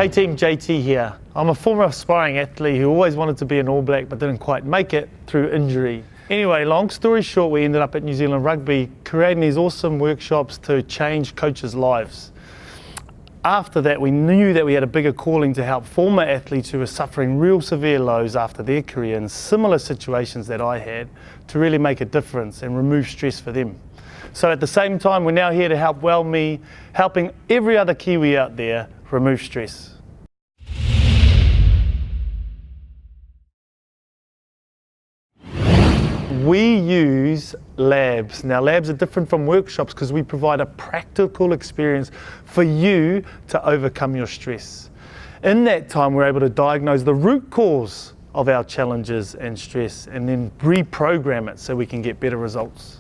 Hey team, JT here. I'm a former aspiring athlete who always wanted to be an All Black but didn't quite make it through injury. Anyway, long story short, we ended up at New Zealand Rugby creating these awesome workshops to change coaches' lives. After that, we knew that we had a bigger calling to help former athletes who were suffering real severe lows after their career in similar situations that I had to really make a difference and remove stress for them. So at the same time, we're now here to help WellMe, helping every other Kiwi out there remove stress. We use labs. Now, labs are different from workshops because we provide a practical experience for you to overcome your stress. In that time, we're able to diagnose the root cause of our challenges and stress and then reprogram it so we can get better results.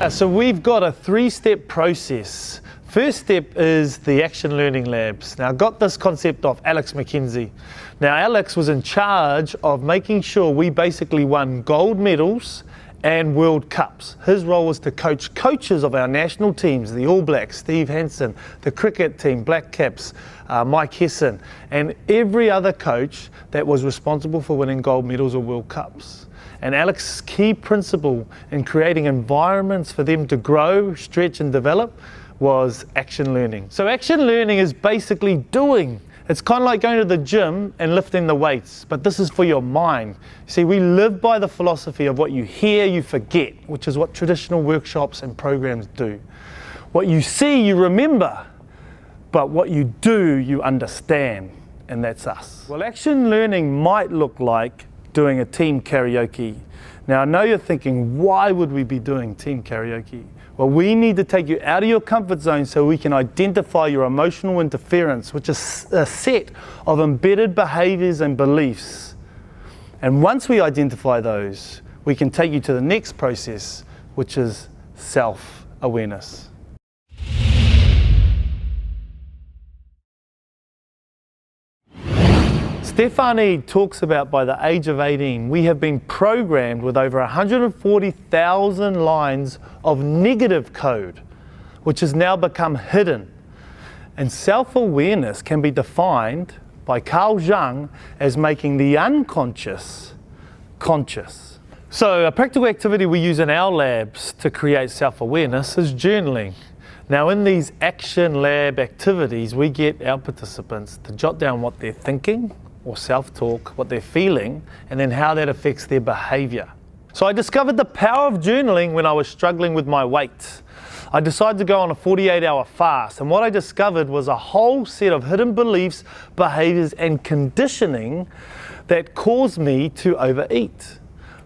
So we've got a 3-step process. First step is the Action Learning Labs. Now, I got this concept off Alex McKenzie. Now, Alex was in charge of making sure we basically won gold medals and World Cups. His role was to coach coaches of our national teams, the All Blacks, Steve Hansen, the cricket team, Black Caps, Mike Hesson, and every other coach that was responsible for winning gold medals or World Cups. And Alex's key principle in creating environments for them to grow, stretch and develop was action learning. So action learning is basically doing. It's kind of like going to the gym and lifting the weights, but this is for your mind. See, we live by the philosophy of what you hear, you forget, which is what traditional workshops and programs do. What you see, you remember, but what you do, you understand, and that's us. Well, action learning might look like doing a team karaoke. Now, I know you're thinking, why would we be doing team karaoke? Well, we need to take you out of your comfort zone so we can identify your emotional interference, which is a set of embedded behaviors and beliefs. And once we identify those, we can take you to the next process, which is self-awareness. Stefani talks about by the age of 18, we have been programmed with over 140,000 lines of negative code, which has now become hidden. And self-awareness can be defined by Carl Jung as making the unconscious conscious. So a practical activity we use in our labs to create self-awareness is journaling. Now, in these action lab activities, we get our participants to jot down what they're thinking, or self-talk, what they're feeling, and then how that affects their behavior. So I discovered the power of journaling when I was struggling with my weight. I decided to go on a 48-hour fast, and what I discovered was a whole set of hidden beliefs, behaviors, and conditioning that caused me to overeat.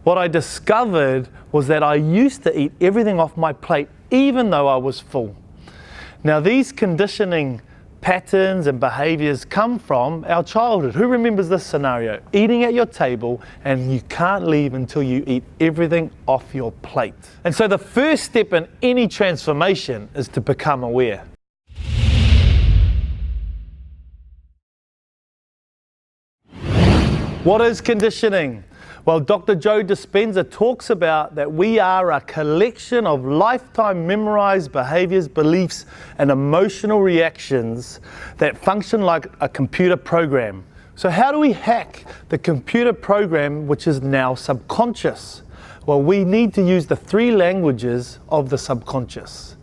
What I discovered was that I used to eat everything off my plate, even though I was full. Now, these conditioning patterns and behaviors come from our childhood. Who remembers this scenario? Eating at your table and you can't leave until you eat everything off your plate. And so the first step in any transformation is to become aware. What is conditioning? Well, Dr. Joe Dispenza talks about that we are a collection of lifetime memorized behaviors, beliefs, and emotional reactions that function like a computer program. So how do we hack the computer program which is now subconscious? Well, we need to use the 3 languages of the subconscious: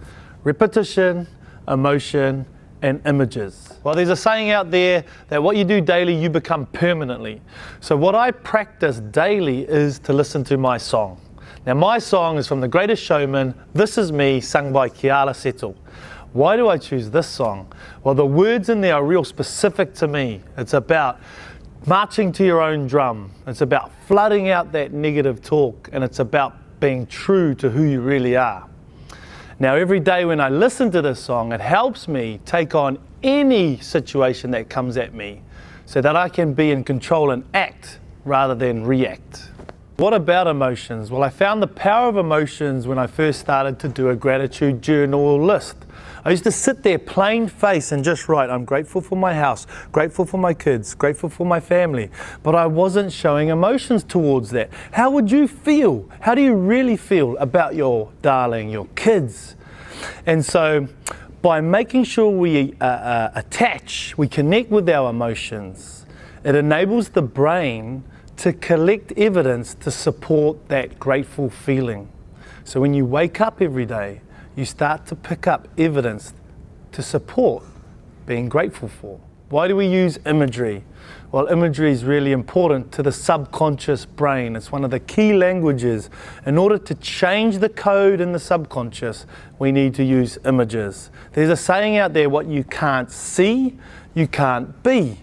repetition, emotion, and images. Well, there's a saying out there that what you do daily, you become permanently. So what I practice daily is to listen to my song. Now, my song is from The Greatest Showman, This Is Me, sung by Keala Settle. Why do I choose this song? Well, the words in there are real specific to me. It's about marching to your own drum. It's about flooding out that negative talk, and it's about being true to who you really are. Now, every day when I listen to this song, it helps me take on any situation that comes at me so that I can be in control and act rather than react. What about emotions? Well, I found the power of emotions when I first started to do a gratitude journal or list. I used to sit there plain face and just write, I'm grateful for my house, grateful for my kids, grateful for my family, but I wasn't showing emotions towards that. How would you feel? How do you really feel about your darling, your kids? And so by making sure we we connect with our emotions, it enables the brain to collect evidence to support that grateful feeling. So when you wake up every day, you start to pick up evidence to support being grateful for. Why do we use imagery? Well, imagery is really important to the subconscious brain. It's one of the key languages. In order to change the code in the subconscious, we need to use images. There's a saying out there, what you can't see, you can't be.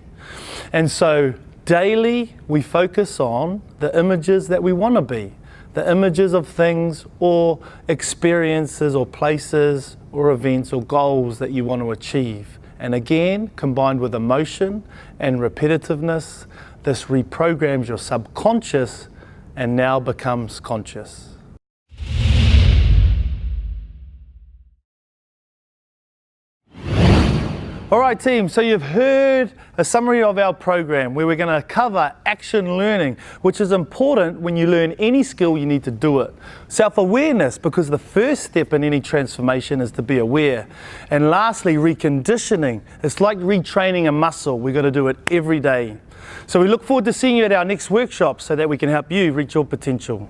And so daily we focus on the images that we want to be, the images of things or experiences or places or events or goals that you want to achieve. And again, combined with emotion and repetitiveness, this reprograms your subconscious and now becomes conscious. All right, team, so you've heard a summary of our program where we're going to cover action learning, which is important when you learn any skill, you need to do it. Self-awareness, because the first step in any transformation is to be aware. And lastly, reconditioning. It's like retraining a muscle. We've got to do it every day. So we look forward to seeing you at our next workshop so that we can help you reach your potential.